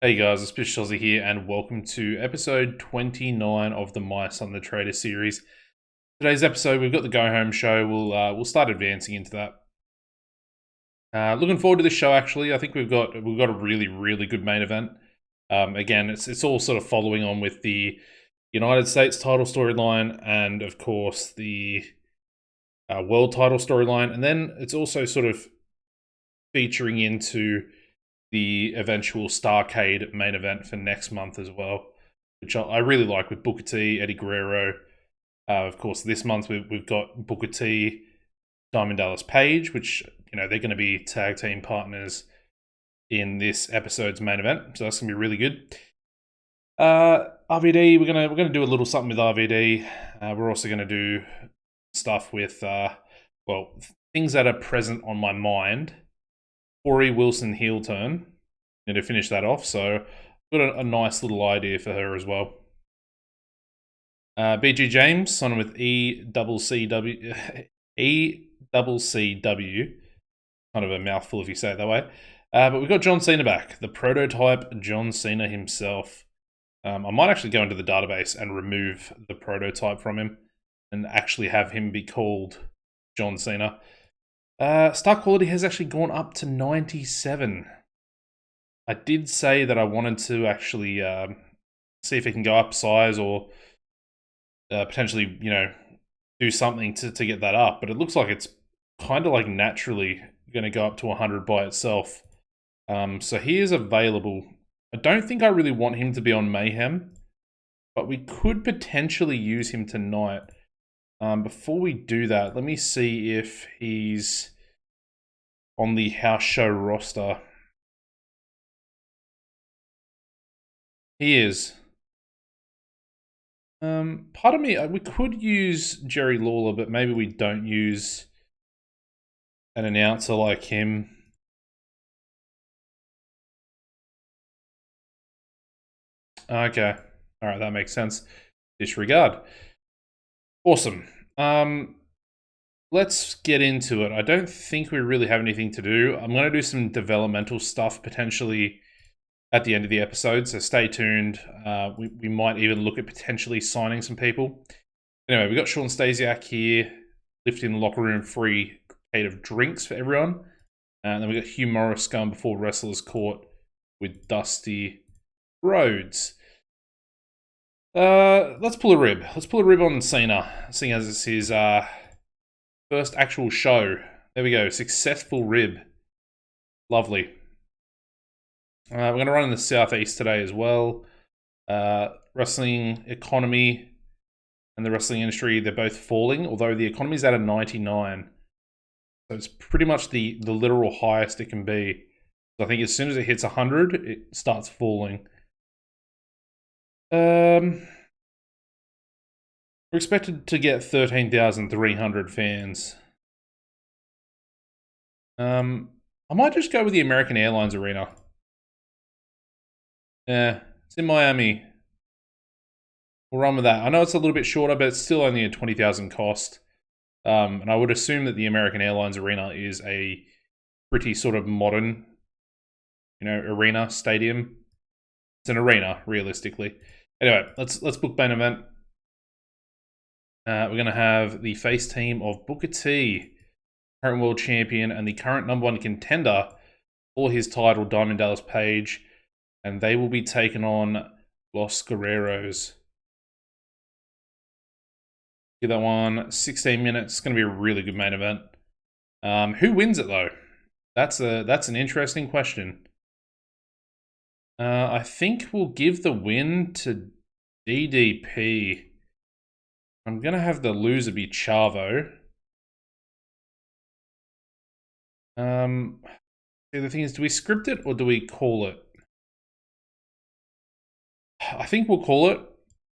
Hey guys, AuspiciousAussie here, and welcome to episode 29 of the My Son the Traitor series. Today's episode, we've got the Go Home show. We'll start advancing into that. Looking forward to this show. Actually, I think we've got a really good main event. Again, it's all sort of following on with the United States title storyline, and of course the world title storyline, and then it's also sort of featuring into the eventual Starrcade main event for next month as well, which I really like, with Booker T, Eddie Guerrero. Of course, this month we've got Booker T, Diamond Dallas Page, which they're going to be tag team partners in this episode's main event, so that's going to be really good. RVD, we're gonna do a little something with RVD. We're also going to do stuff with things that are present on my mind. Tori Wilson heel turn, and to finish that off, so I've got a nice little idea for her as well. BG James, signing with ECCW, kind of a mouthful if you say it that way. But we've got John Cena back, the prototype John Cena himself. I might actually go into the database and remove the prototype from him and actually have him be called John Cena. Star quality has actually gone up to 97. I did say that I wanted to actually see if it can go up size or potentially, do something to get that up. But it looks like it's kind of like naturally going to go up to 100 by itself. So he is available. I don't think I really want him to be on Mayhem, but we could potentially use him tonight. Before we do that, let me see if he's on the house show roster. He is. Pardon me, we could use Jerry Lawler, but maybe we don't use an announcer like him. Okay. Alright, that makes sense. Disregard. Awesome. Let's get into it. I don't think we really have anything to do. I'm going to do some developmental stuff potentially at the end of the episode, so stay tuned. We might even look at potentially signing some people. Anyway, we got Sean Stasiak here, lifting the locker room free crate of drinks for everyone. And then we got Hugh Morris going before Wrestlers Court with Dusty Rhodes. Let's pull a rib. Let's pull a rib on Cena, seeing as it's his first actual show. There we go. Successful rib. Lovely. We're going to run in the Southeast today as well. Wrestling economy and the wrestling industry, they're both falling, although the economy's at a 99. So it's pretty much the literal highest it can be. So I think as soon as it hits 100, it starts falling. We're expected to get 13,300 fans. I might just go with the American Airlines Arena. Yeah, it's in Miami. We'll run with that. I know it's a little bit shorter, but it's still only a 20,000 cost. And I would assume that the American Airlines Arena is a pretty sort of modern, arena, stadium. It's an arena, realistically. Anyway, let's book main event. We're going to have the face team of Booker T, current world champion and the current #1 contender for his title, Diamond Dallas Page, and they will be taking on Los Guerreros. Give that one 16 minutes. It's going to be a really good main event. Who wins it though? That's an interesting question. I think we'll give the win to DDP. I'm going to have the loser be Chavo. The thing is, do we script it or do we call it? I think we'll call it.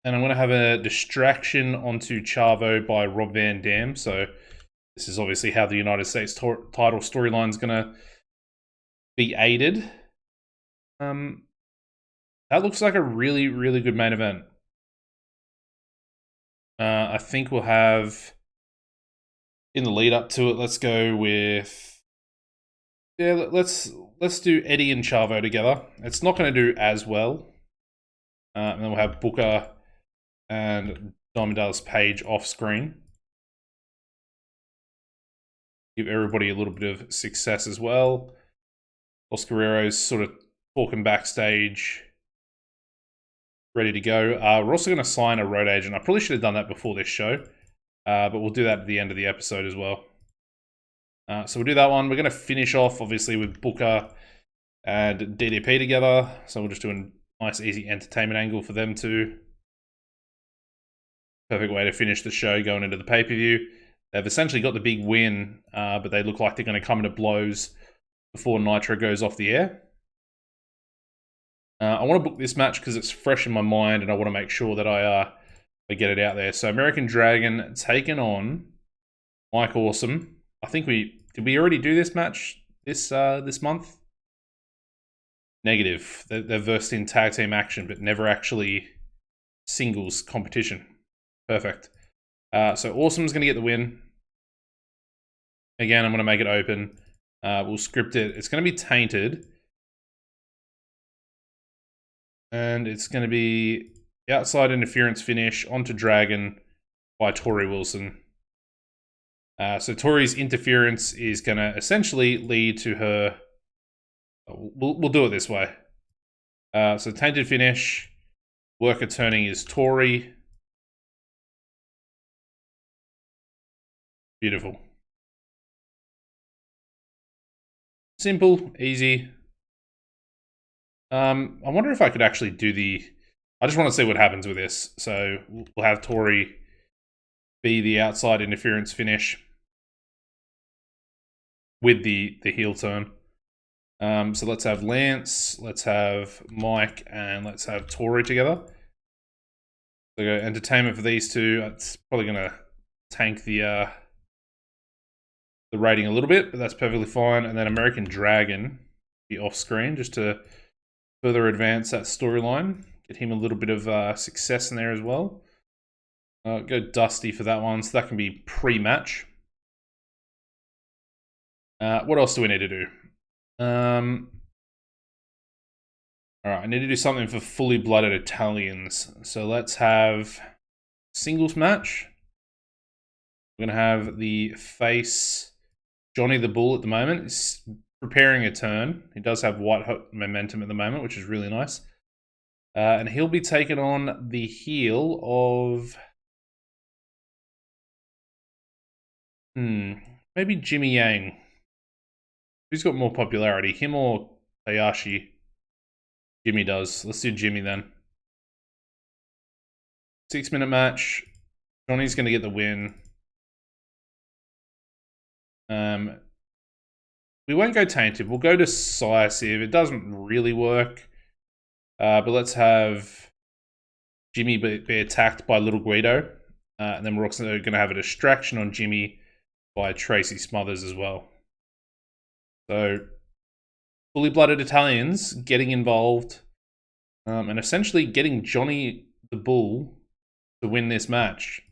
And I'm going to have a distraction onto Chavo by Rob Van Dam. So this is obviously how the United States title storyline is going to be aided. That looks like a really good main event. I think we'll have, in the lead up to it, let's go with Yeah, let's do Eddie and Chavo together. It's not going to do as well. And then we'll have Booker and Diamond Dallas Page off screen. Give everybody a little bit of success as well. Los Guerrero's sort of talking backstage, ready to go. We're also going to sign a road agent. I probably should have done that before this show, but we'll do that at the end of the episode as well. So we'll do that one. We're going to finish off, obviously, with Booker and DDP together. So we'll just do a nice, easy entertainment angle for them too. Perfect way to finish the show going into the pay-per-view. They've essentially got the big win, but they look like they're going to come into blows before Nitro goes off the air. I want to book this match because it's fresh in my mind, and I want to make sure that I get it out there. So American Dragon taking on Mike Awesome. I think did we already do this match this month? Negative. They're versed in tag team action, but never actually singles competition. Perfect. So Awesome's going to get the win. Again, I'm going to make it open. We'll script it. It's going to be tainted. And it's going to be outside interference finish onto Dragon by Tori Wilson. So Tori's interference is going to essentially lead to her... We'll do it this way. So tainted finish. Worker turning is Tori. Beautiful. Simple, easy. I wonder if I could actually do the... I just want to see what happens with this. So we'll have Tori be the outside interference finish with the heel turn. So let's have Lance, let's have Mike, and let's have Tori together. So go entertainment for these two. It's probably going to tank the rating a little bit, but that's perfectly fine. And then American Dragon be off screen just to further advance that storyline. Get him a little bit of success in there as well. Go Dusty for that one, so that can be pre-match. What else do we need to do? Alright, I need to do something for fully blooded Italians. So let's have singles match. We're going to have the face Johnny the Bull at the moment. He's preparing a turn. He does have white hot momentum at the moment, which is really nice. And he'll be taking on the heel of... maybe Jimmy Yang. Who's got more popularity, him or Hayashi? Jimmy does. Let's do Jimmy then. 6-minute match. Johnny's going to get the win. We won't go tainted. We'll go decisive. It doesn't really work. But let's have Jimmy be attacked by Little Guido. And then we're also going to have a distraction on Jimmy by Tracy Smothers as well. So, fully blooded Italians getting involved and essentially getting Johnny the Bull to win this match.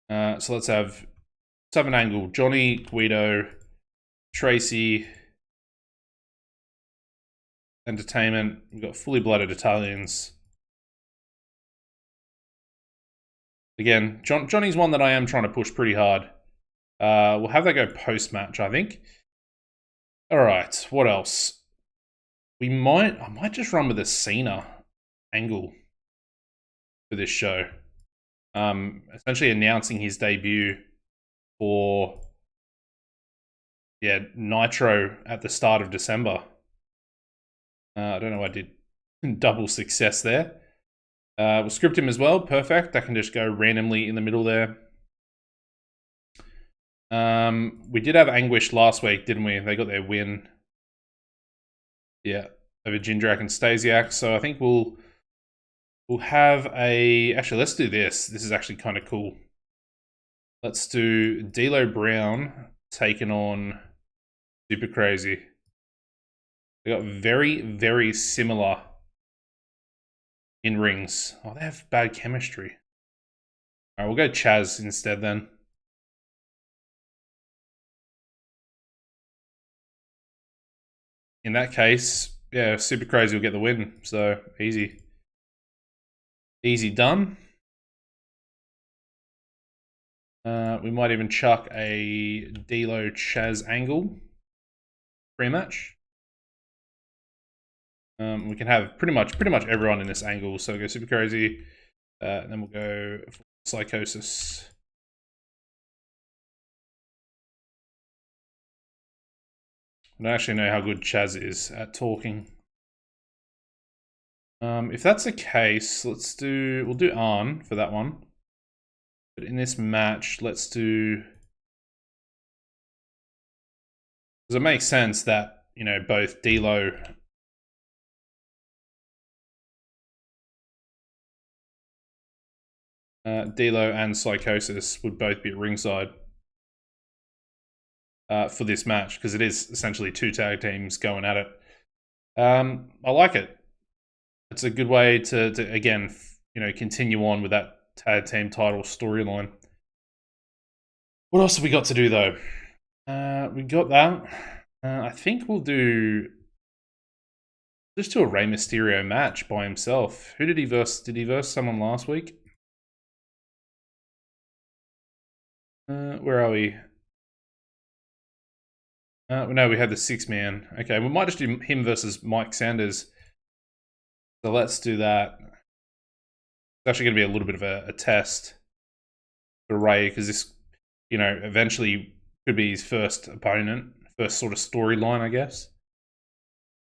So let's have an angle. Johnny, Guido, Tracy, entertainment. We've got fully blooded Italians. Again, Johnny's one that I am trying to push pretty hard. We'll have that go post-match, I think. Alright, what else? I might just run with a Cena angle for this show. Essentially announcing his debut for Nitro at the start of December. I don't know why I did double success there. We'll script him as well. Perfect. I can just go randomly in the middle there. We did have Anguish last week, didn't we? They got their win. Yeah, over Jindrak and Stasiak. So I think we'll have a... Actually, let's do this. This is actually kind of cool. Let's do D'Lo Brown taking on Super Crazy. They got very, very similar in rings. Oh, they have bad chemistry. Alright, we'll go Chaz instead then. in that case, yeah, Super Crazy will get the win. So easy. Easy done. We might even chuck a D'Lo Chaz Angle rematch. We can have pretty much everyone in this angle. So we'll go Super Crazy, and then we'll go for Psychosis. I don't actually know how good Chaz is at talking. If that's the case, we'll do Arn for that one. But in this match, let's do, because it makes sense that, you know, both D'Lo and Psychosis would both be at ringside for this match, because it is essentially two tag teams going at it. I like it. It's a good way to again, you know, continue on with that tag team title storyline. What else have we got to do though? We got that. I think we'll just do a Rey Mysterio match by himself. Who did he verse? Did he verse someone last week? Where are we? No, we had the 6-man. Okay, we might just do him versus Mike Sanders. So let's do that. It's actually going to be a little bit of a test for Rey, because this, you know, eventually could be his first opponent, first sort of storyline, I guess.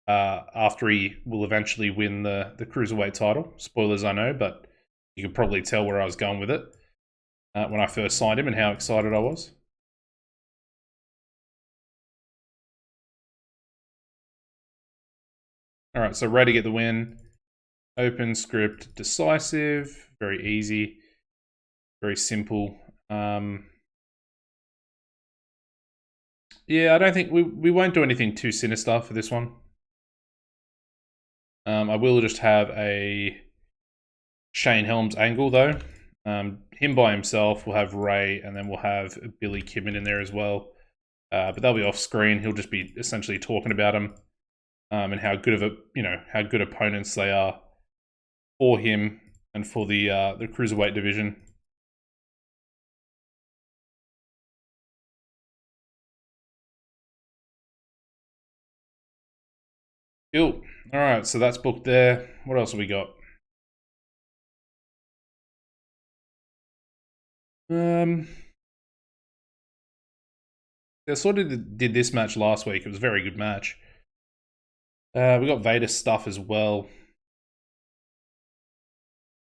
After he will eventually win the Cruiserweight title. Spoilers, I know, but you could probably tell where I was going with it when I first signed him and how excited I was. All right, so Rey to get the win. Open script, decisive, very easy, very simple. Yeah, I don't think we won't do anything too sinister for this one. I will just have a Shane Helms angle though. Him by himself. We'll have Rey, and then we'll have Billy Kidman in there as well. But they'll be off screen. He'll just be essentially talking about him and how good of how good opponents they are for him and for the cruiserweight division. Cool. All right, so that's booked there. What else have we got? They sort of did this match last week. It was a very good match. We got Vader stuff as well.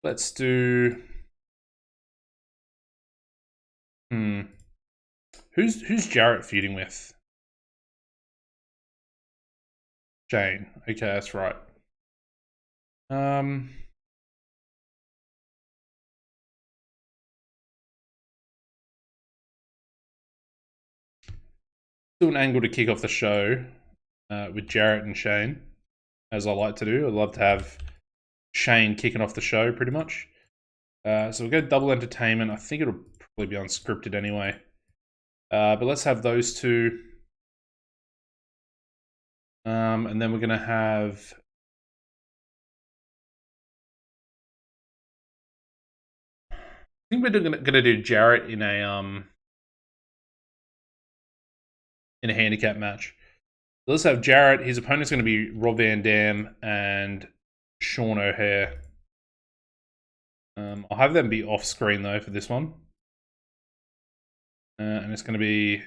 Let's do. Who's Jarrett feuding with? Shane. Okay, that's right. Do an angle to kick off the show with Jarrett and Shane, as I like to do. I'd love to have Shane kicking off the show, pretty much. So we'll go double entertainment. I think it'll probably be unscripted anyway. But let's have those two. And then we're going to have... I think we're going to do Jarrett in a handicap match. So let's have Jarrett. His opponent's going to be Rob Van Dam and Sean O'Hare. I'll have them be off screen though for this one. And it's going to be...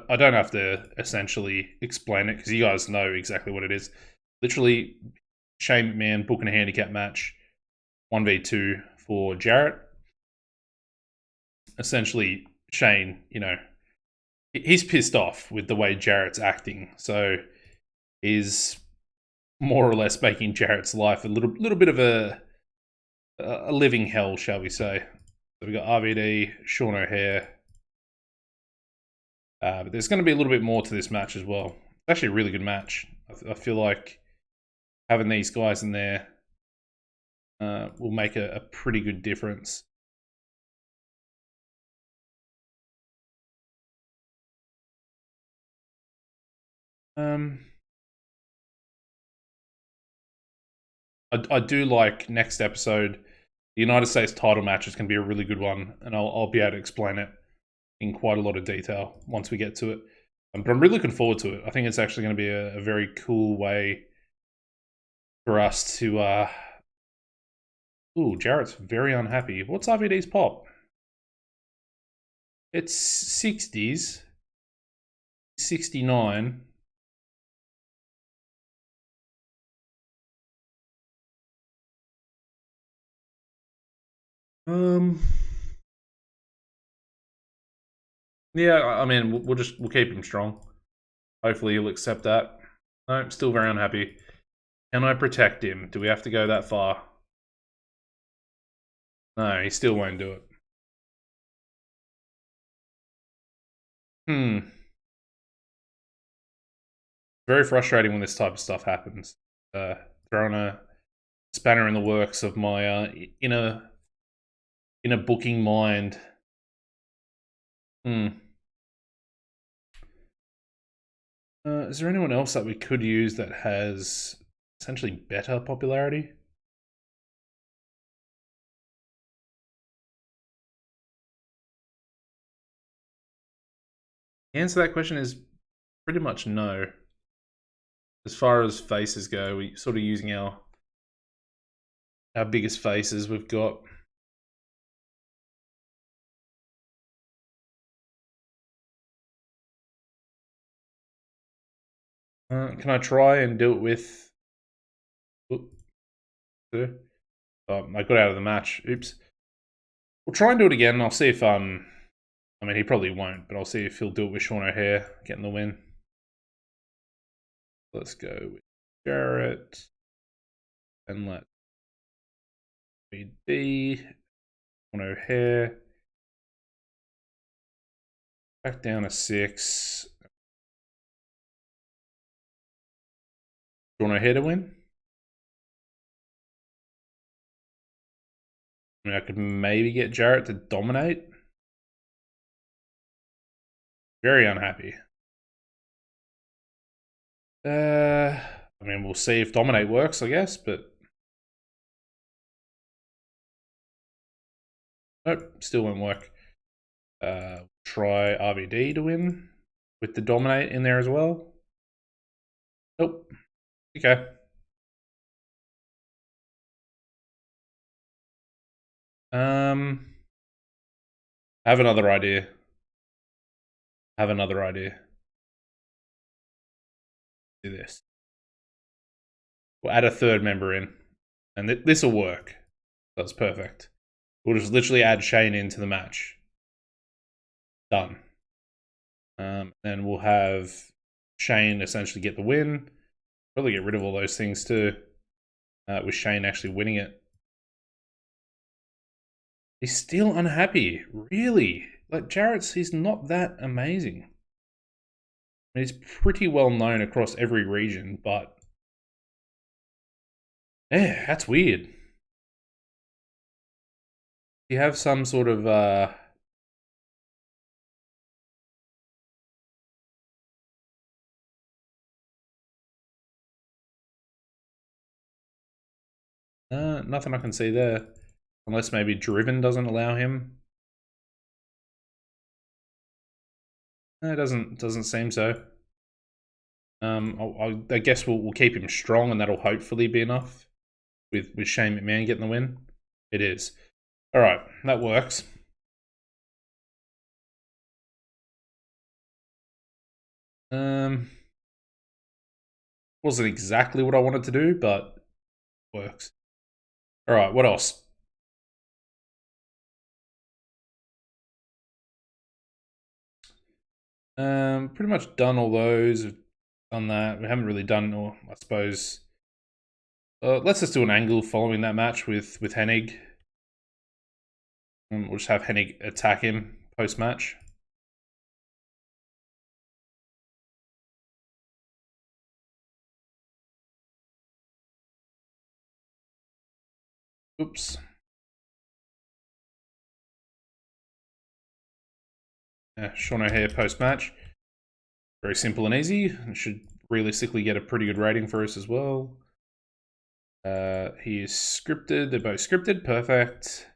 I don't have to essentially explain it because you guys know exactly what it is. Literally, Shane McMahon booking a handicap match, 1v2 for Jarrett. Essentially, Shane, you know, he's pissed off with the way Jarrett's acting. So he's more or less making Jarrett's life a little bit of a living hell, shall we say. So we've got RVD, Sean O'Hare. But there's going to be a little bit more to this match as well. It's actually a really good match. I feel like having these guys in there will make a pretty good difference. I do like next episode. The United States title match is going to be a really good one, and I'll be able to explain it in quite a lot of detail once we get to it. But I'm really looking forward to it. I think it's actually going to be a very cool way for us to. Ooh, Jarrett's very unhappy. What's RVD's pop? It's 60s. 69. Yeah, I mean, we'll keep him strong. Hopefully he'll accept that. No, I'm still very unhappy. Can I protect him? Do we have to go that far? No, he still won't do it. Very frustrating when this type of stuff happens. Throwing a spanner in the works of my inner booking mind. Is there anyone else that we could use that has essentially better popularity? The answer to that question is pretty much no. As far as faces go, we're sort of using our biggest faces we've got. Can I try and do it with... I got out of the match. Oops. We'll try and do it again. I'll see if... I mean, he probably won't, but I'll see if he'll do it with Sean O'Haire getting the win. Let's go with Jarrett. And let be Sean O'Haire. Back down to 6. Sean O'Haire to win. I mean, I could maybe get Jarrett to dominate. Very unhappy. I mean, we'll see if dominate works, I guess, but... Nope, still won't work. Try RVD to win with the dominate in there as well. Nope. Okay. I have another idea. Do this. We'll add a third member in, and this will work. That's perfect. We'll just literally add Shane into the match. Done. Then we'll have Shane essentially get the win. Probably get rid of all those things too. With Shane actually winning it. He's still unhappy. Really? Like, he's not that amazing. I mean, he's pretty well known across every region, but... Yeah, that's weird. You have some sort of... nothing I can see there. Unless maybe Driven doesn't allow him. It doesn't seem so. I guess we'll keep him strong, and that'll hopefully be enough. With Shane McMahon getting the win. It is. Alright, that works. Wasn't exactly what I wanted to do, but works. Alright, what else? Pretty much done all those. Done that. We haven't really done, or I suppose. Let's just do an angle following that match with Hennig. We'll just have Hennig attack him post-match. Oops. Yeah, Sean O'Haire post-match. Very simple and easy. It should realistically get a pretty good rating for us as well. He is scripted. They're both scripted. Perfect.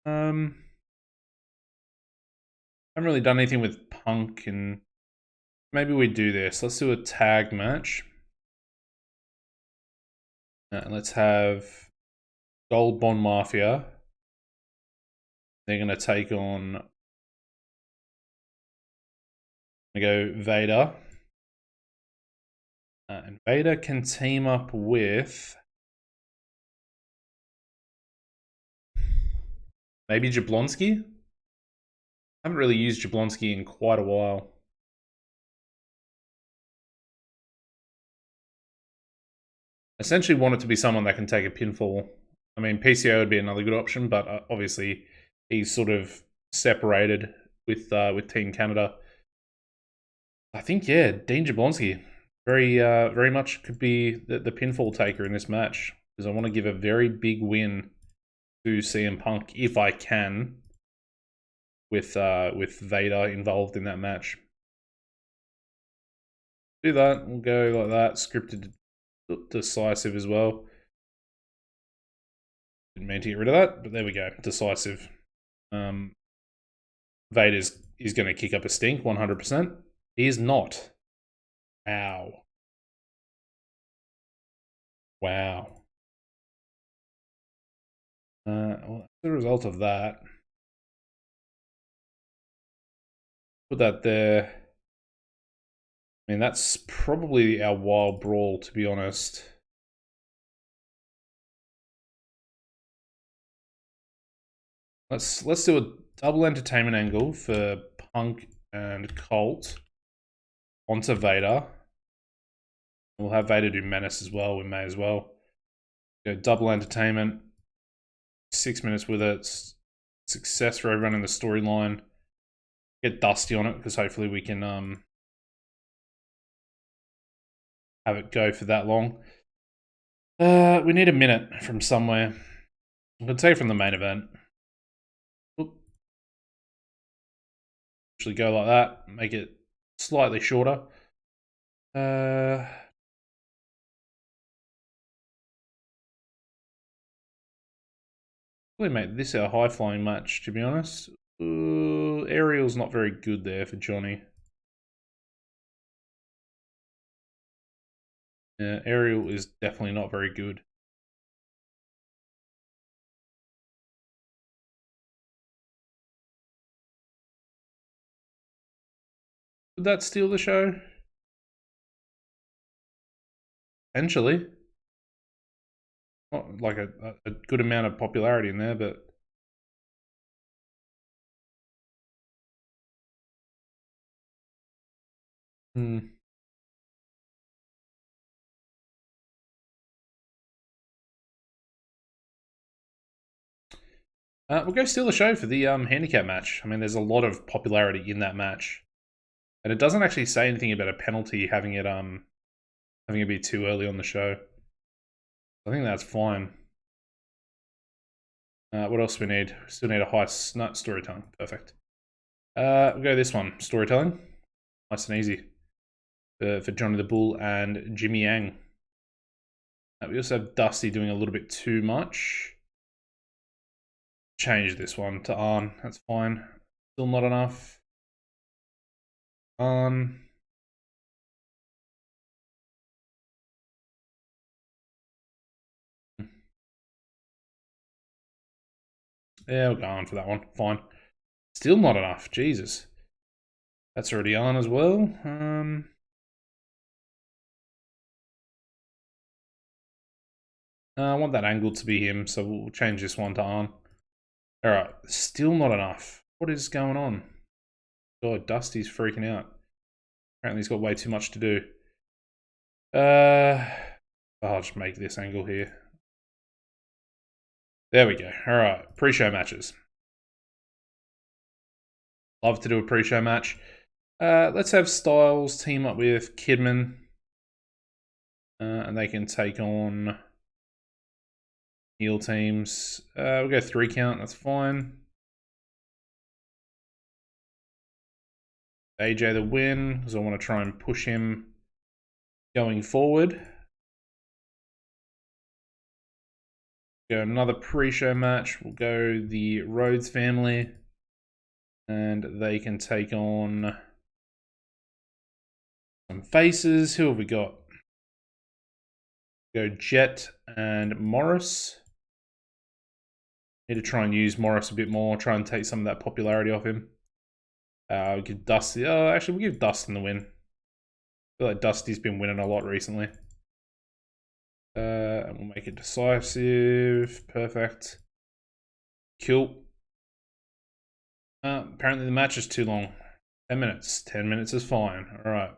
Haven't really done anything with Punk, and maybe we do this. Let's do a tag match. Let's have Gold Bond Mafia. They're going to take on... I'm going to go Vader. And Vader can team up with... maybe Jablonski? I haven't really used Jablonski in quite a while. Essentially want it to be someone that can take a pinfall. I mean, PCO would be another good option, but obviously he's sort of separated with Team Canada. I think, yeah, Dean Jablonski very much could be the pinfall taker in this match, because I want to give a very big win to CM Punk if I can, with Vader involved in that match. Do that. We'll go like that. Scripted, decisive as well. Didn't mean to get rid of that, but there we go. Decisive. Vader is going to kick up a stink 100%. He is not. Ow. Wow. Well, as a result of that, put that there. I mean, that's probably our wild brawl, to be honest. Let's do a double entertainment angle for Punk and Colt onto Vader. We'll have Vader do Menace as well. We may as well go double entertainment. 6 minutes with it. Success for everyone in the storyline. Get Dusty on it, because hopefully we can have it go for that long. We need a minute from somewhere. I'm going to take it from the main event. Actually go like that. Make it slightly shorter. Probably make this our high-flying match, to be honest. Ariel's not very good there for Johnny. Yeah, Ariel is definitely not very good. Would that steal the show? Potentially. Not like a good amount of popularity in there, but... We'll go steal the show for the handicap match. I mean, there's a lot of popularity in that match. And it doesn't actually say anything about a penalty having it be too early on the show. I think that's fine. What else do we need? We still need a high storytelling. Perfect. We'll go this one. Storytelling. Nice and easy. For Johnny the Bull and Jimmy Yang. We also have Dusty doing a little bit too much. Change this one to Arn. That's fine. Still not enough. Arn. Yeah, we'll go on for that one. Fine. Still not enough. Jesus. That's already on as well. I want that angle to be him, so we'll change this one to on. Alright, still not enough. What is going on? God, Dusty's freaking out. Apparently he's got way too much to do. I'll just make this angle here. There we go. Alright, pre-show matches. Love to do a pre-show match. Let's have Styles team up with Kidman. And they can take on heel teams. We'll go 3 count, that's fine. AJ the win, because I want to try and push him going forward. Go another pre-show match. We'll go the Rhodes family, and they can take on some faces. Who have we got? Go Jet and Morris. Need to try and use Morris a bit more. Try and take some of that popularity off him. We'll give Dusty. Oh, actually, we'll give Dustin the win. I feel like Dusty's been winning a lot recently. And we'll make it decisive. Perfect. Cool. Apparently the match is too long. 10 minutes. 10 minutes is fine. Alright.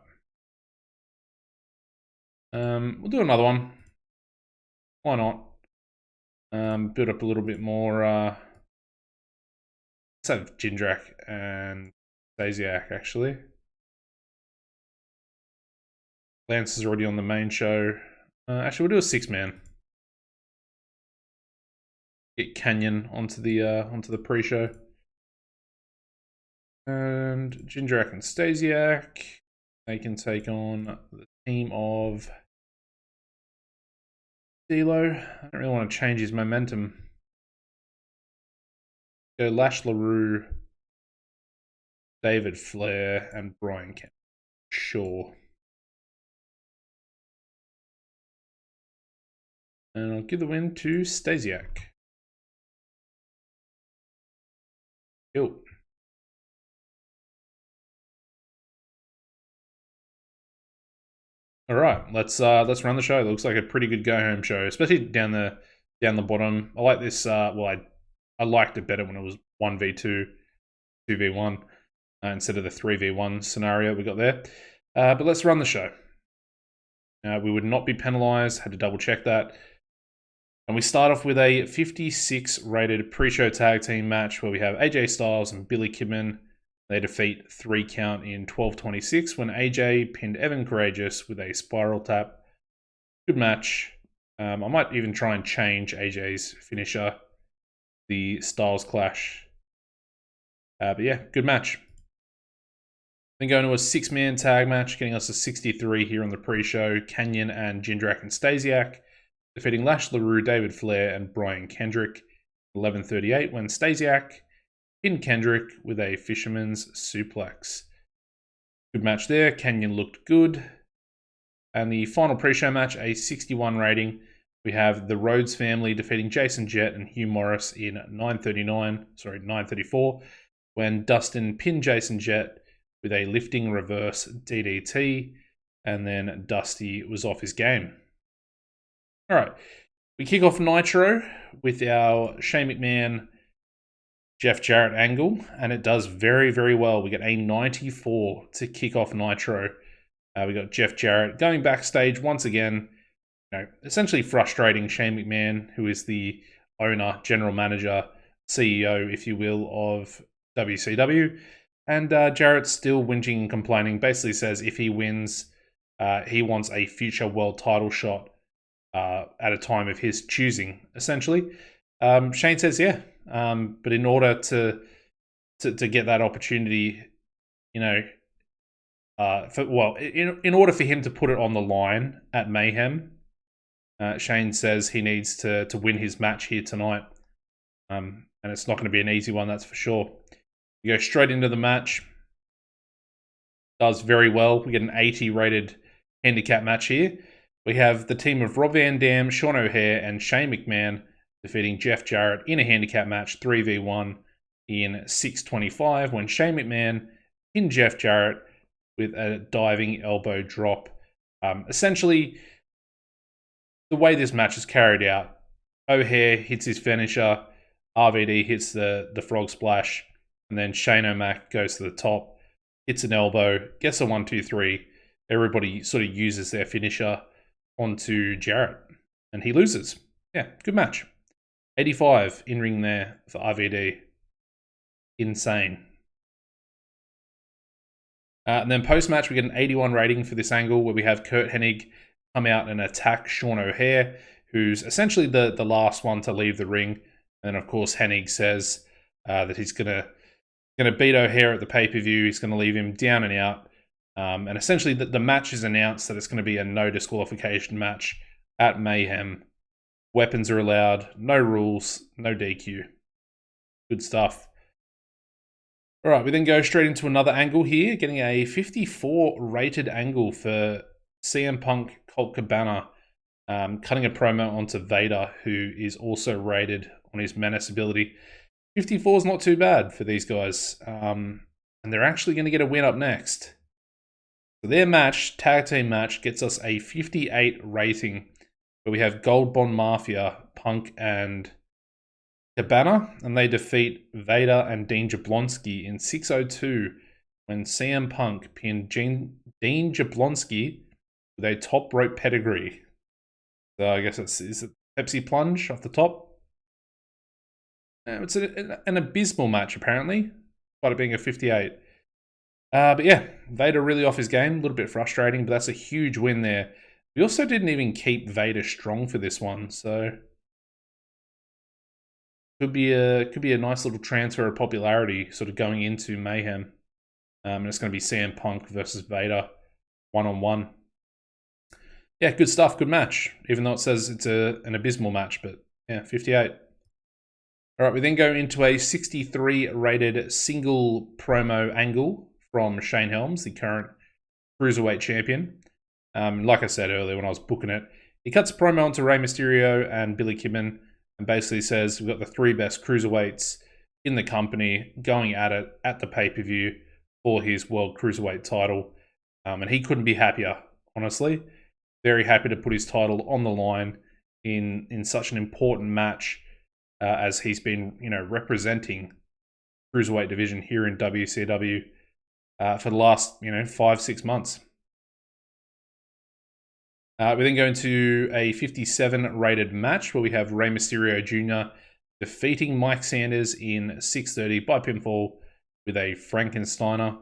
We'll do another one. Why not? Build up a little bit more. Let's have Jindrak and Stasiak, actually. Lance is already on the main show. Actually, we'll do a 6-man. Get Canyon onto the pre-show. And Jindrak and Stasiak. They can take on the team of D'Lo. I don't really want to change his momentum. Go Lash LaRue, David Flair, and Brian Kemp. Sure. And I'll give the win to Stasiak. Cool. All right, let's run the show. It looks like a pretty good go-home show, especially down the bottom. I like this. Well, I liked it better when it was 1v2, 2v1 instead of the 3v1 scenario we got there. But let's run the show. We would not be penalized. Had to double check that. And we start off with a 56 rated pre-show tag team match where we have AJ Styles and Billy Kidman. They defeat 3 count in 12:26 when AJ pinned Evan Courageous with a spiral tap. Good match. I might even try and change AJ's finisher, the Styles Clash. But yeah, good match. Then going to a 6-man tag match, getting us a 63 here on the pre-show. Canyon and Jindrak and Stasiak defeating Lash LaRue, David Flair, and Brian Kendrick. 11:38 when Stasiak pinned Kendrick with a fisherman's suplex. Good match there. Canyon looked good. And the final pre-show match, a 61 rating. We have the Rhodes family defeating Jason Jett and Hugh Morris in 9:34 when Dustin pinned Jason Jett with a lifting reverse DDT, and then Dusty was off his game. All right, we kick off Nitro with our Shane McMahon, Jeff Jarrett angle, and it does very, very well. We get a 94 to kick off Nitro. We got Jeff Jarrett going backstage once again, essentially frustrating Shane McMahon, who is the owner, general manager, CEO, if you will, of WCW. And Jarrett's still whinging and complaining, basically says if he wins, he wants a future world title shot at a time of his choosing, essentially. Shane says, yeah, but in order to get that opportunity, in order for him to put it on the line at Mayhem, Shane says he needs to win his match here tonight. And it's not going to be an easy one, that's for sure. We go straight into the match. Does very well. We get an 80 rated handicap match here. We have the team of Rob Van Dam, Sean O'Haire, and Shane McMahon defeating Jeff Jarrett in a handicap match 3v1 in 6:25 when Shane McMahon pinned Jeff Jarrett with a diving elbow drop. Essentially, the way this match is carried out, O'Haire hits his finisher, RVD hits the frog splash, and then Shane O'Mac goes to the top, hits an elbow, gets a 1-2-3. Everybody sort of uses their finisher onto Jarrett, and he loses. Yeah, good match. 85 in ring there for RVD. Insane. And then post-match, we get an 81 rating for this angle where we have Kurt Hennig come out and attack Sean O'Haire, who's essentially the last one to leave the ring. And of course, Hennig says that he's going to going to beat O'Hare at the pay-per-view. He's going to leave him down and out. And essentially, the match is announced that it's going to be a no disqualification match at Mayhem. Weapons are allowed, no rules, no DQ. Good stuff. All right, we then go straight into another angle here, getting a 54 rated angle for CM Punk Colt Cabana, cutting a promo onto Vader, who is also rated on his menace ability. 54 is not too bad for these guys, and they're actually going to get a win up next. So their match, tag team match, gets us a 58 rating, where we have Gold Bond Mafia, Punk, and Cabana, and they defeat Vader and Dean Jablonski in 6:02 when CM Punk pinned Dean Jablonski with a top rope pedigree. So I guess is it Pepsi Plunge off the top? It's an abysmal match, apparently, despite it being a 58. But yeah, Vader really off his game. A little bit frustrating, but that's a huge win there. We also didn't even keep Vader strong for this one, so could be a nice little transfer of popularity sort of going into Mayhem. And it's going to be CM Punk versus Vader one-on-one. Yeah, good stuff, good match. Even though it says it's an abysmal match, but yeah, 58. All right, we then go into a 63 rated single promo angle from Shane Helms, the current Cruiserweight champion. Like I said earlier when I was booking it, he cuts a promo onto Rey Mysterio and Billy Kidman and basically says, we've got the 3 best Cruiserweights in the company going at it at the pay-per-view for his World Cruiserweight title. And he couldn't be happier, honestly. Very happy to put his title on the line in such an important match as he's been, representing Cruiserweight division here in WCW for the last, 5-6 months. We then go into a 57 rated match where we have Rey Mysterio Jr. defeating Mike Sanders in 6:30 by pinfall with a Frankensteiner.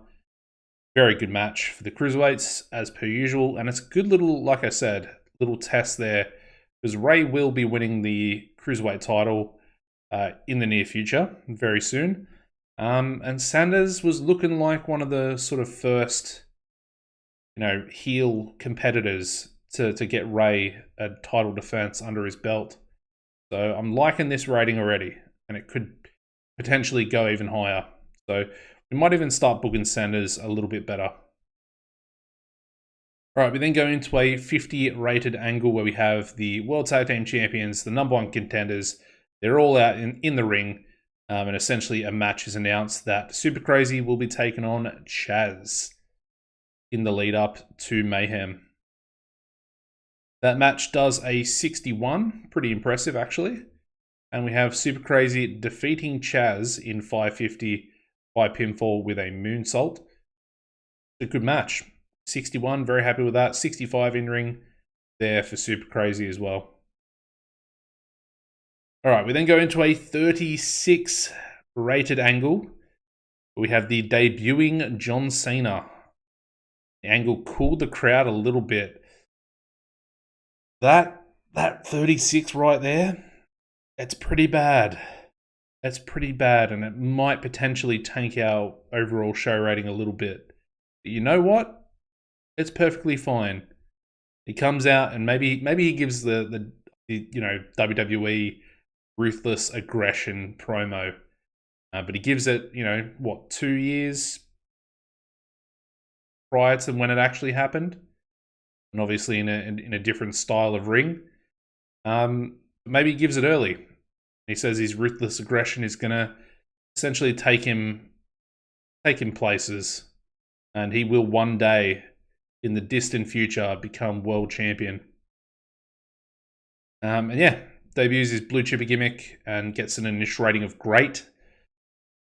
Very good match for the Cruiserweights as per usual, and it's a good little, like I said, little test there because Rey will be winning the Cruiserweight title in the near future, very soon. And Sanders was looking like one of the sort of first, heel competitors to get Rey a title defense under his belt. So I'm liking this rating already, and it could potentially go even higher. So we might even start booking Sanders a little bit better. All right, we then go into a 50 rated angle where we have the World Tag Team Champions, the number 1 contenders. They're all out in the ring, and essentially a match is announced that Super Crazy will be taking on Chaz in the lead up to Mayhem. That match does a 61, pretty impressive actually. And we have Super Crazy defeating Chaz in 550 by pinfall with a moonsault. It's a good match. 61, very happy with that. 65 in ring there for Super Crazy as well. All right, we then go into a 36 rated angle. We have the debuting John Cena. The angle cooled the crowd a little bit. That 36 right there, it's pretty bad. That's pretty bad, and it might potentially tank our overall show rating a little bit. But you know what? It's perfectly fine. He comes out and maybe he gives the WWE ruthless aggression promo, but he gives it 2 years prior to when it actually happened. And obviously in a different style of ring. Maybe he gives it early. He says his ruthless aggression is going to essentially take him places, and he will one day in the distant future become world champion. And yeah, debuts his blue chipper gimmick and gets an initial rating of great.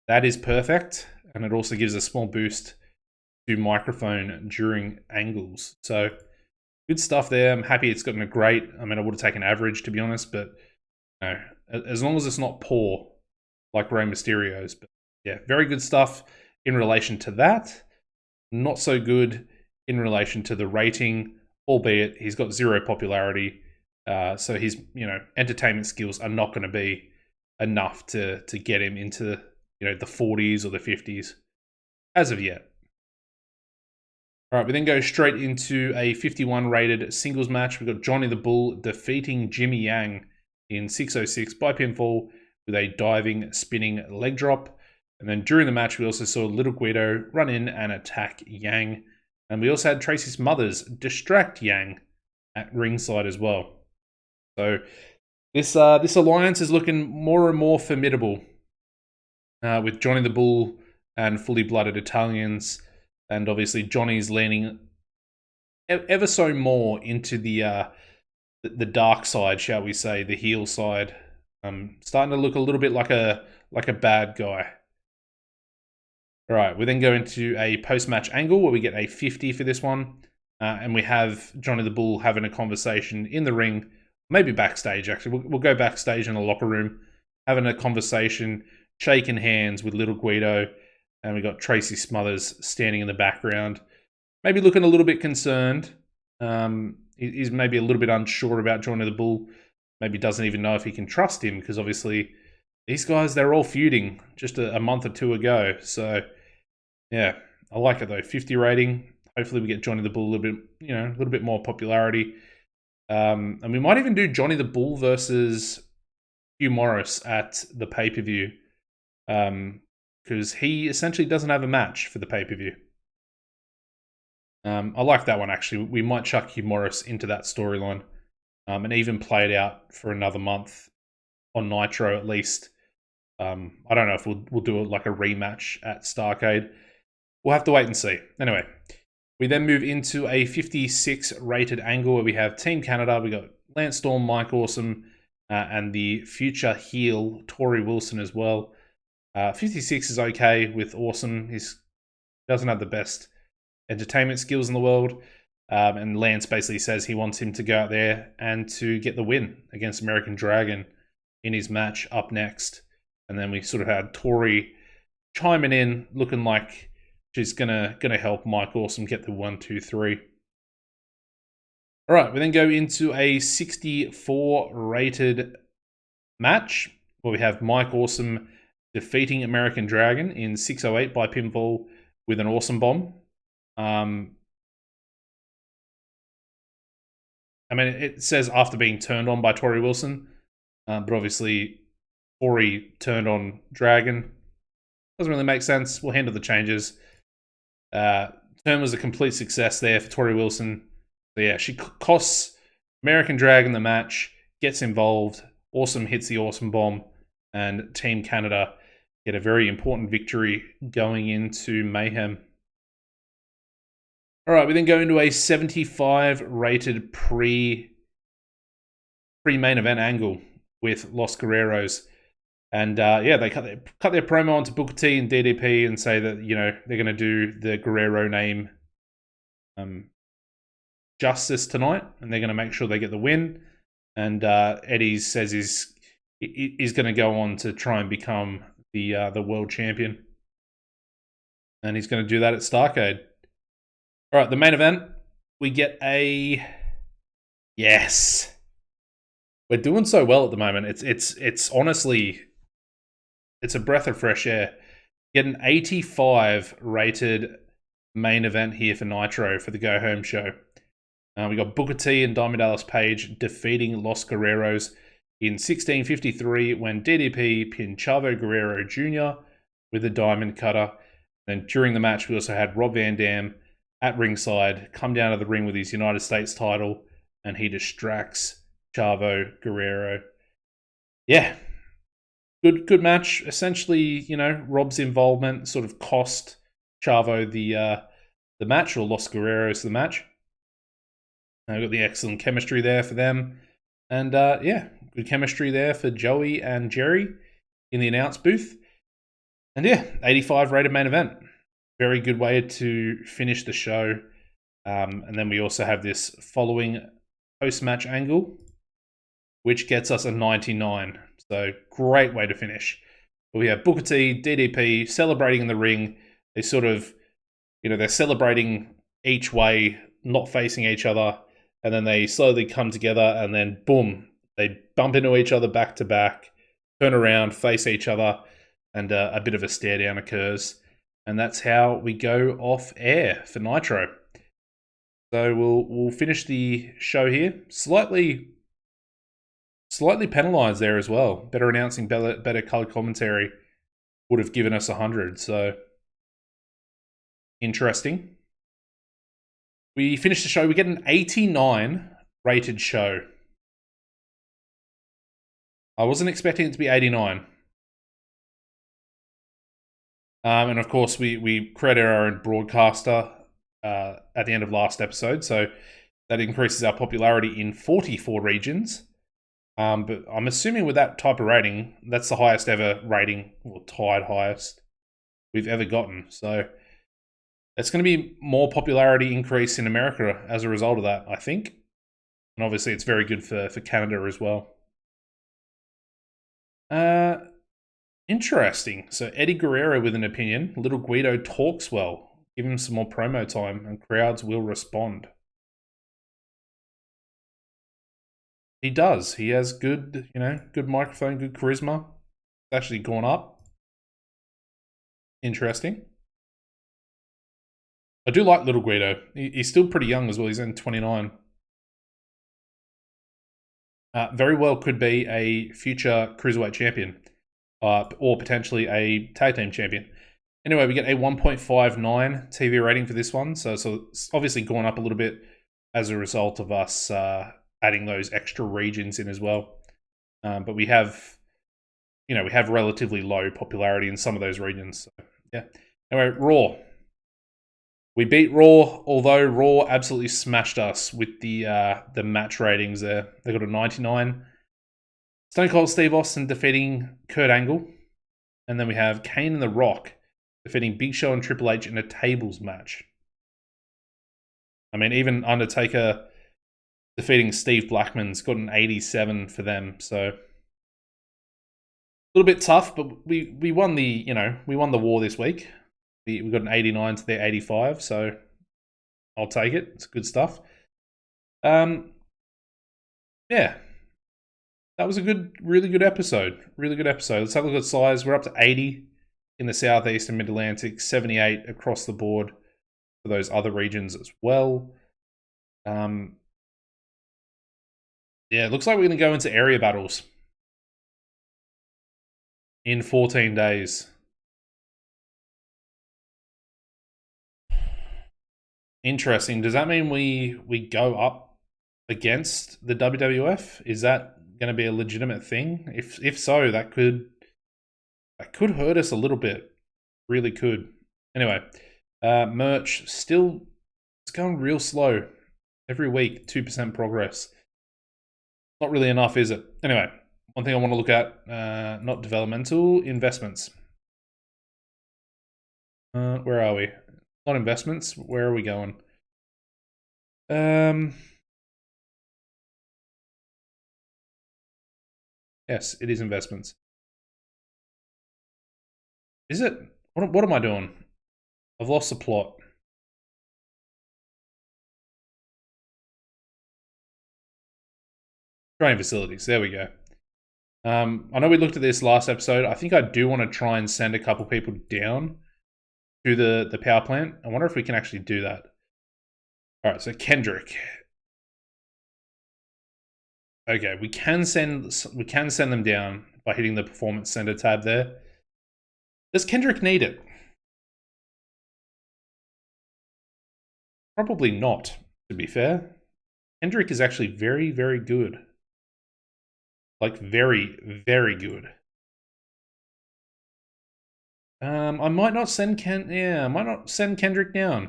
That is perfect, and it also gives a small boost to microphone during angles. So good stuff there. I'm happy it's gotten a great. I mean, I would have taken average, to be honest, but as long as it's not poor like Rey Mysterio's. But yeah, very good stuff in relation to that. Not so good in relation to the rating, albeit he's got 0 popularity. So his entertainment skills are not going to be enough to get him into the 40s or the 50s as of yet. All right, we then go straight into a 51 rated singles match. We've got Johnny the Bull defeating Jimmy Yang in 606 by pinfall with a diving, spinning leg drop. And then during the match, we also saw Little Guido run in and attack Yang. And we also had Tracy Smothers distract Yang at ringside as well. So this alliance is looking more and more formidable with Johnny the Bull and Fully Blooded Italians. And obviously Johnny's leaning ever so more into the dark side, shall we say, the heel side. Starting to look a little bit like a bad guy. All right, we then go into a post-match angle where we get a 50 for this one. And we have Johnny the Bull having a conversation in the ring, maybe backstage actually. We'll go backstage in the locker room, having a conversation, shaking hands with Little Guido. And we got Tracy Smothers standing in the background, maybe looking a little bit concerned. He's maybe a little bit unsure about Johnny the Bull. Maybe doesn't even know if he can trust him because obviously these guys, they're all feuding just a month or two ago. So yeah, I like it though. 50 rating. Hopefully we get Johnny the Bull a little bit more popularity. And we might even do Johnny the Bull versus Hugh Morris at the pay-per-view. Because he essentially doesn't have a match for the pay-per-view. I like that one, actually. We might chuck Hugh Morris into that storyline and even play it out for another month on Nitro at least. I don't know if we'll do like a rematch at Starrcade. We'll have to wait and see. Anyway, we then move into a 56 rated angle where we have Team Canada. We got Lance Storm, Mike Awesome, and the future heel Tori Wilson as well. 56 is okay with Awesome. He doesn't have the best entertainment skills in the world. And Lance basically says he wants him to go out there and to get the win against American Dragon in his match up next. And then we sort of had Tori chiming in, looking like she's gonna help Mike Awesome get the 1, 2, 3. All right, we then go into a 64 rated match where we have Mike Awesome defeating American Dragon in 608 by pinfall with an Awesome Bomb. I mean, it says after being turned on by Tori Wilson, but obviously Tori turned on Dragon. Doesn't really make sense. We'll handle the changes. Turn was a complete success there for Tori Wilson. So yeah, she costs American Dragon the match, gets involved. Awesome hits the Awesome Bomb, and Team Canada get a very important victory going into Mayhem. All right, we then go into a 75 rated pre-main event angle with Los Guerreros. And yeah, they cut their promo onto Booker T and DDP and say that, they're going to do the Guerrero name justice tonight, and they're going to make sure they get the win. And Eddie says he's going to go on to try and become the world champion. And he's going to do that at Starrcade. All right, the main event, we get a... Yes. We're doing so well at the moment. It's honestly... It's a breath of fresh air. Get an 85 rated main event here for Nitro for the Go Home show. We got Booker T and Diamond Dallas Page defeating Los Guerreros in 1653 when DDP pinned Chavo Guerrero Jr. with a diamond cutter. Then during the match, we also had Rob Van Dam at ringside come down to the ring with his United States title, and he distracts Chavo Guerrero. Yeah. Good match. Essentially, Rob's involvement sort of cost Chavo the match, or Los Guerreros the match. We've got the excellent chemistry there for them. And yeah, good chemistry there for Joey and Jerry in the announce booth. And yeah, 85 rated main event. Very good way to finish the show. And then we also have this following post-match angle, which gets us a 99. So great way to finish. But we have Booker T, DDP celebrating in the ring. They sort of, they're celebrating each way, not facing each other. And then they slowly come together and then boom, they bump into each other back to back, turn around, face each other. and a bit of a stare down occurs. And that's how we go off air for Nitro. So we'll finish the show here. Slightly penalised there as well. Better announcing, better colour commentary would have given us 100. So interesting. We finish the show. We get an 89 rated show. I wasn't expecting it to be 89. And of course, we created our own broadcaster at the end of last episode, so that increases our popularity in 44 regions. But I'm assuming with that type of rating, that's the highest ever rating, or tied highest we've ever gotten. So it's going to be more popularity increase in America as a result of that, I think. And obviously, it's very good for Canada as well. Interesting. So Eddie Guerrero with an opinion. Little Guido talks well. Give him some more promo time and crowds will respond. He does. He has good, good microphone, good charisma. It's actually gone up. Interesting. I do like Little Guido. He's still pretty young as well. He's only 29. Very well could be a future Cruiserweight champion. Or potentially a tag team champion. Anyway, we get a 1.59 TV rating for this one. So it's obviously gone up a little bit as a result of us adding those extra regions in as well. But we have, we have relatively low popularity in some of those regions. So, yeah. Anyway, Raw. We beat Raw, although Raw absolutely smashed us with the match ratings there. They got a 99. Stone Cold Steve Austin defeating Kurt Angle. And then we have Kane and The Rock defeating Big Show and Triple H in a tables match. I mean, even Undertaker defeating Steve Blackman's got an 87 for them. So a little bit tough, but we won the, we won the war this week. We got an 89 to their 85, so I'll take it. It's good stuff. Yeah. That was a really good episode. Really good episode. Let's have a look at size. We're up to 80 in the Southeast and Mid-Atlantic, 78 across the board for those other regions as well. Yeah, it looks like we're going to go into area battles in 14 days. Interesting. Does that mean we go up against the WWF? Is that going to be a legitimate thing? If so, that could hurt us a little bit. Really could. Anyway, merch still, it's going real slow. Every week, 2% progress. Not really enough, is it? Anyway, one thing I want to look at, not developmental, investments. Where are we? Not investments. Where are we going? Yes, it is investments. Is it? What am I doing? I've lost the plot. Training facilities. There we go. I know we looked at this last episode. I think I do want to try and send a couple people down to the power plant. I wonder if we can actually do that. All right, so Kendrick. Okay, we can send them down by hitting the Performance Center tab there. Does Kendrick need it? Probably not, to be fair. Kendrick is actually very, very good. Like, very, very good. I might not send Kendrick down.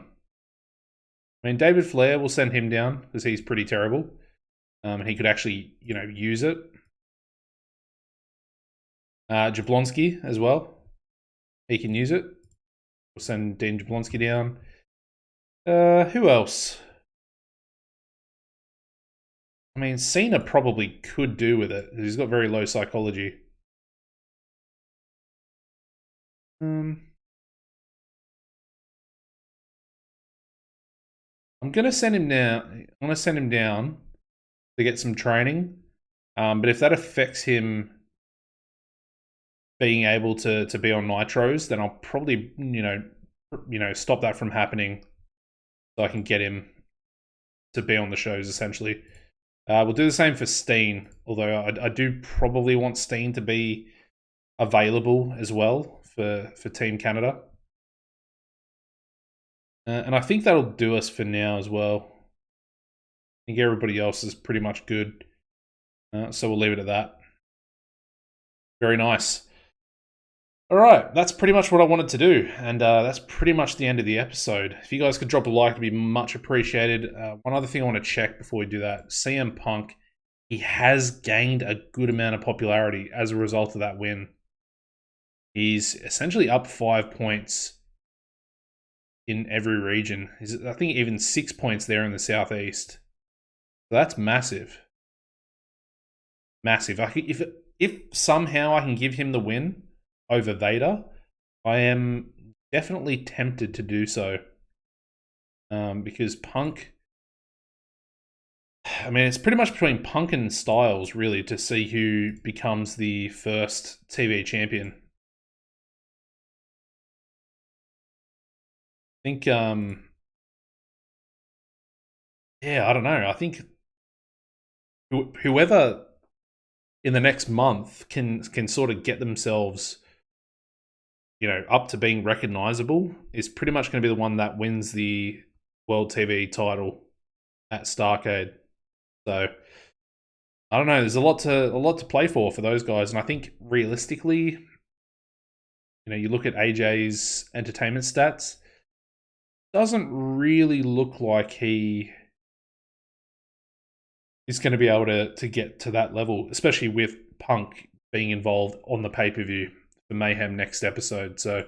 I mean, David Flair, will send him down because he's pretty terrible. And he could actually, use it. Jablonski as well. He can use it. We'll send Dean Jablonski down. Who else? I mean, Cena probably could do with it. He's got very low psychology. I'm gonna send him down. I'm gonna send him down to get some training. But if that affects him being able to be on NITROS, then I'll probably stop that from happening, so I can get him to be on the shows essentially. We'll do the same for Steen, although I do probably want Steen to be available as well for Team Canada. And I think that'll do us for now as well. I think everybody else is pretty much good. So we'll leave it at that. Very nice. All right, that's pretty much what I wanted to do. And that's pretty much the end of the episode. If you guys could drop a like, it'd be much appreciated. One other thing I want to check before we do that. CM Punk, he has gained a good amount of popularity as a result of that win. He's essentially up 5 points in every region. He's, I think, even 6 points there in the Southeast. So that's massive. Massive. If somehow I can give him the win over Vader, I am definitely tempted to do so. Because Punk... I mean, it's pretty much between Punk and Styles, really, to see who becomes the first TV champion. I think, yeah, I don't know. I think whoever in the next month can sort of get themselves, up to being recognizable is pretty much going to be the one that wins the World TV title at Starrcade. So I don't know. There's a lot to play for those guys, and I think realistically, you look at AJ's entertainment stats. Doesn't really look like he is going to be able to get to that level, especially with Punk being involved on the pay-per-view for Mayhem next episode. So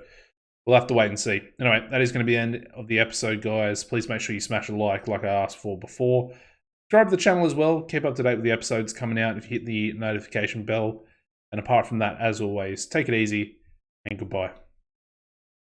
we'll have to wait and see. Anyway, that is going to be the end of the episode, guys. Please make sure you smash a like I asked for before. Subscribe to the channel as well. Keep up to date with the episodes coming out if you hit the notification bell. And apart from that, as always, take it easy and goodbye.